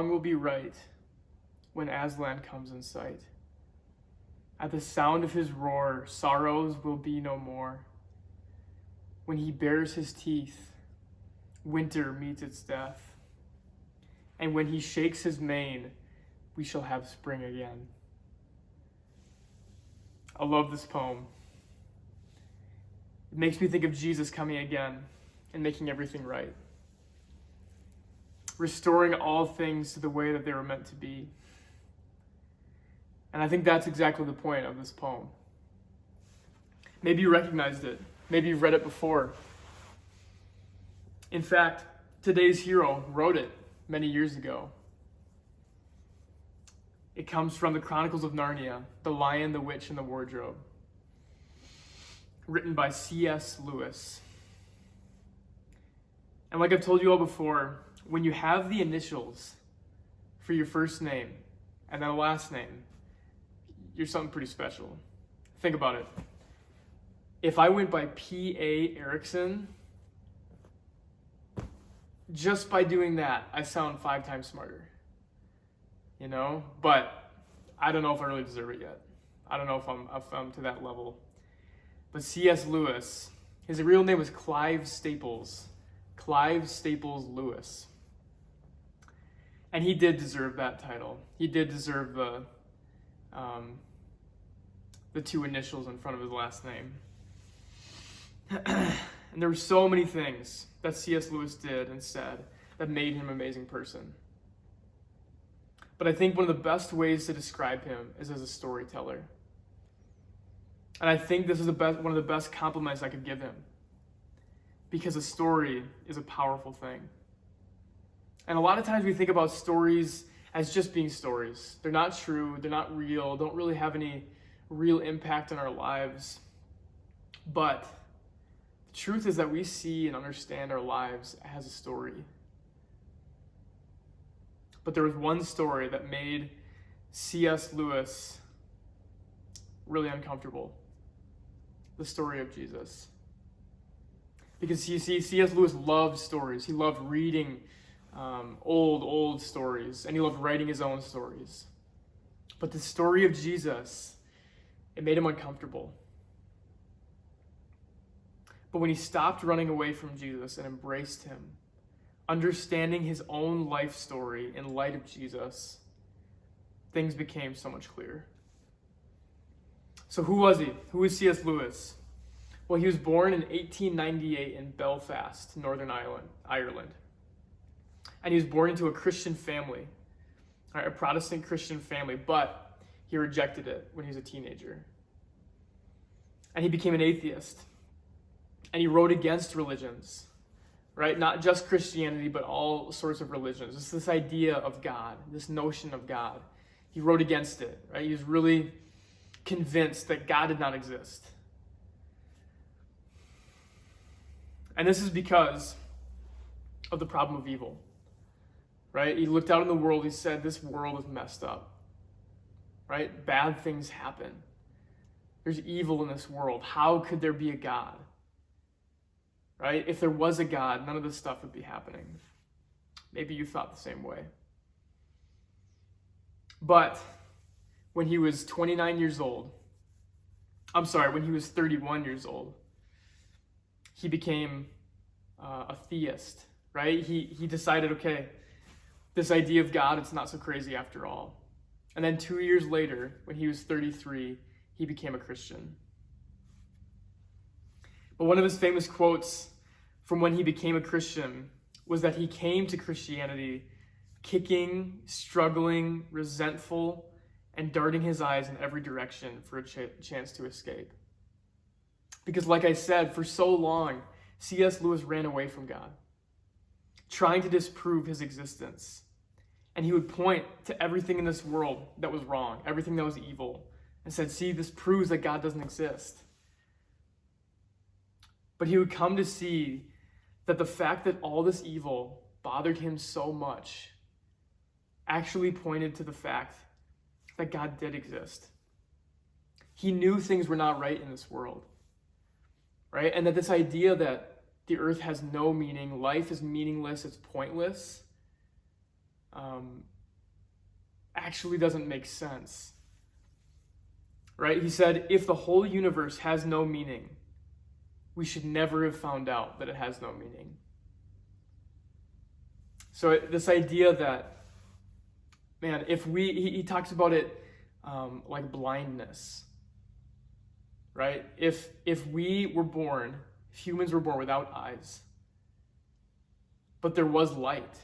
wrong will be right when Aslan comes in sight. At the sound of his roar, sorrows will be no more. When he bares his teeth, winter meets its death. And when he shakes his mane, we shall have spring again. I love this poem. It makes me think of Jesus coming again and making everything right, restoring all things to the way that they were meant to be. And I think that's exactly the point of this poem. Maybe you recognized it. Maybe you've read it before. In fact, today's hero wrote it many years ago. It comes from the Chronicles of Narnia, The Lion, the Witch, and the Wardrobe, written by C.S. Lewis. And like I've told you all before, when you have the initials for your first name and then a last name, you're something pretty special. Think about it. If I went by P.A. Erickson, just by doing that, I sound 5 times smarter. You know? But I don't know if I really deserve it yet. I don't know if I'm to that level. But C.S. Lewis, his real name was Clive Staples. Clive Staples Lewis. And he did deserve that title. He did deserve the 2 initials in front of his last name. And there were so many things that C.S. Lewis did and said that made him an amazing person. But I think one of the best ways to describe him is as a storyteller. And I think this is one of the best compliments I could give him, because a story is a powerful thing. And a lot of times we think about stories as just being stories. They're not true, they're not real, don't really have any real impact on our lives. But the truth is that we see and understand our lives as a story. But there was one story that made C.S. Lewis really uncomfortable. The story of Jesus. Because you see, C.S. Lewis loved stories. He loved reading old stories, and he loved writing his own stories. But the story of Jesus, it made him uncomfortable. But when he stopped running away from Jesus and embraced him, understanding his own life story in light of Jesus, things became so much clearer. So who was he? Who was C.S. Lewis? Well, he was born in 1898 in Belfast, Northern Ireland. And he was born into a Christian family, right, a Protestant Christian family, but he rejected it when he was a teenager. And he became an atheist. And he wrote against religions, right? Not just Christianity, but all sorts of religions. It's this idea of God, this notion of God. He wrote against it, right? He was really convinced that God did not exist. And this is because of the problem of evil, right? He looked out in the world, he said, this world is messed up, right? Bad things happen. There's evil in this world. How could there be a God? Right? If there was a God, none of this stuff would be happening. Maybe you thought the same way. But when he was 29 years old, when he was 31 years old, he became a theist, right? He decided, okay, this idea of God, it's not so crazy after all. And then 2 years later, when he was 33, he became a Christian. But one of his famous quotes from when he became a Christian was that he came to Christianity kicking, struggling, resentful, and darting his eyes in every direction for a chance to escape. Because like I said, for so long, C.S. Lewis ran away from God, trying to disprove his existence. And he would point to everything in this world that was wrong, everything that was evil, and said, see, this proves that God doesn't exist. But he would come to see that the fact that all this evil bothered him so much actually pointed to the fact that God did exist. He knew things were not right in this world, right? And that this idea that the earth has no meaning, life is meaningless, it's pointless, actually doesn't make sense. Right? He said, if the whole universe has no meaning, we should never have found out that it has no meaning. So this idea that, man, if he talks about it like blindness, right? If humans were born without eyes, but there was light,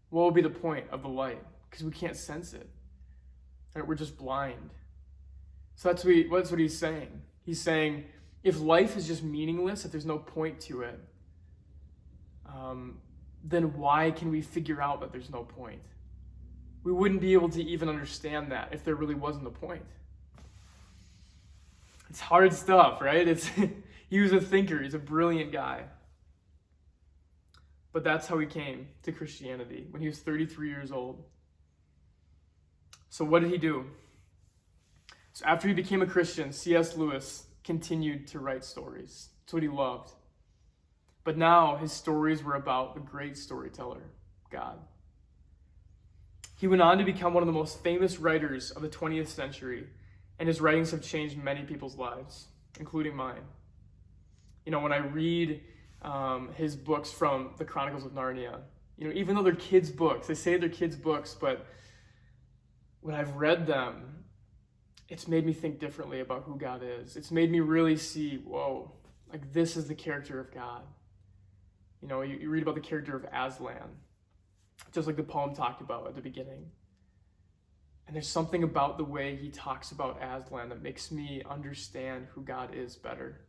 what would be the point of the light? Because we can't sense it. Right? We're just blind. So that's what he's saying. He's saying, if life is just meaningless, if there's no point to it, then why can we figure out that there's no point? We wouldn't be able to even understand that if there really wasn't a point. It's hard stuff, right? He was a thinker. He's a brilliant guy. But that's how he came to Christianity when he was 33 years old. So what did he do? So after he became a Christian, C.S. Lewis continued to write stories. That's what he loved. But now his stories were about the great storyteller, God. He went on to become one of the most famous writers of the 20th century, and his writings have changed many people's lives, including mine. When I read his books from the Chronicles of Narnia, even though they're kids' books, they say they're kids' books, but when I've read them, it's made me think differently about who God is. It's made me really see, whoa, like this is the character of God. You read about the character of Aslan, just like the poem talked about at the beginning. And there's something about the way he talks about Aslan that makes me understand who God is better.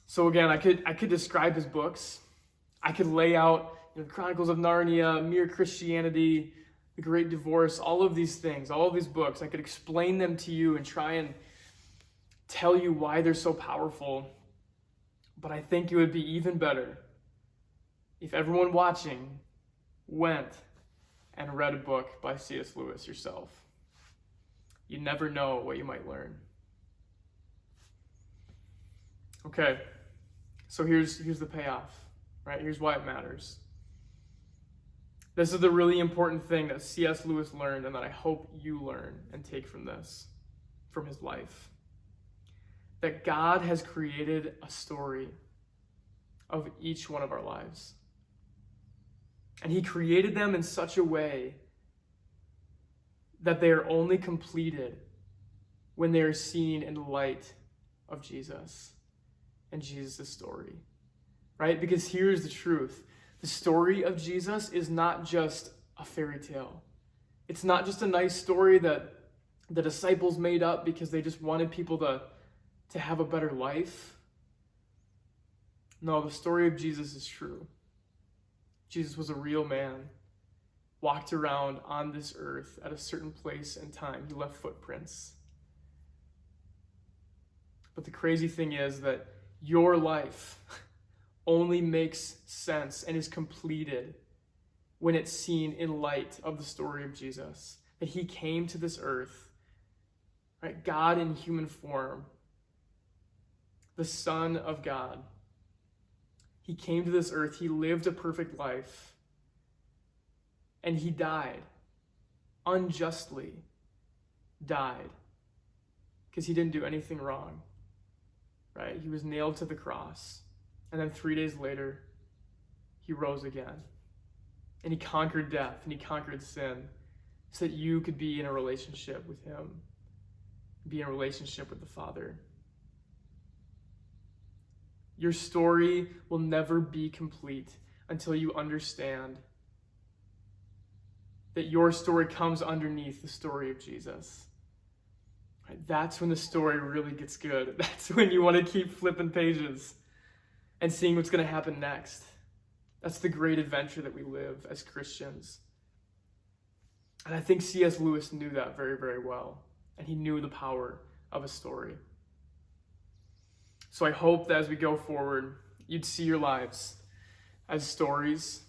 So again, I could describe his books. I could lay out the Chronicles of Narnia, Mere Christianity, The Great Divorce, all of these things, all of these books. I could explain them to you and try and tell you why they're so powerful. But I think it would be even better if everyone watching went and read a book by C.S. Lewis yourself. You never know what you might learn. Okay, so here's the payoff, right? Here's why it matters. This is the really important thing that C.S. Lewis learned and that I hope you learn and take from his life. That God has created a story of each one of our lives. And he created them in such a way that they are only completed when they are seen in the light of Jesus and Jesus' story, right? Because here's the truth. The story of Jesus is not just a fairy tale. It's not just a nice story that the disciples made up because they just wanted people to have a better life. No, the story of Jesus is true. Jesus was a real man, walked around on this earth at a certain place and time. He left footprints. But the crazy thing is that your life only makes sense and is completed when it's seen in light of the story of Jesus. That he came to this earth, right? God in human form, the Son of God. He came to this earth, he lived a perfect life, and he died, unjustly died, because he didn't do anything wrong, right? He was nailed to the cross, and then 3 days later, he rose again, and he conquered death, and he conquered sin, so that you could be in a relationship with him, be in a relationship with the Father. Your story will never be complete until you understand that your story comes underneath the story of Jesus. Right? That's when the story really gets good. That's when you want to keep flipping pages and seeing what's going to happen next. That's the great adventure that we live as Christians. And I think C.S. Lewis knew that very, very well. And he knew the power of a story. So I hope that as we go forward, you'd see your lives as stories,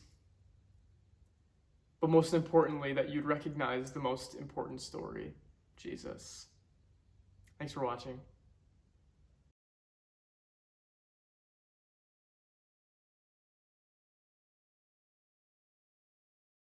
but most importantly, that you'd recognize the most important story, Jesus. Thanks for watching.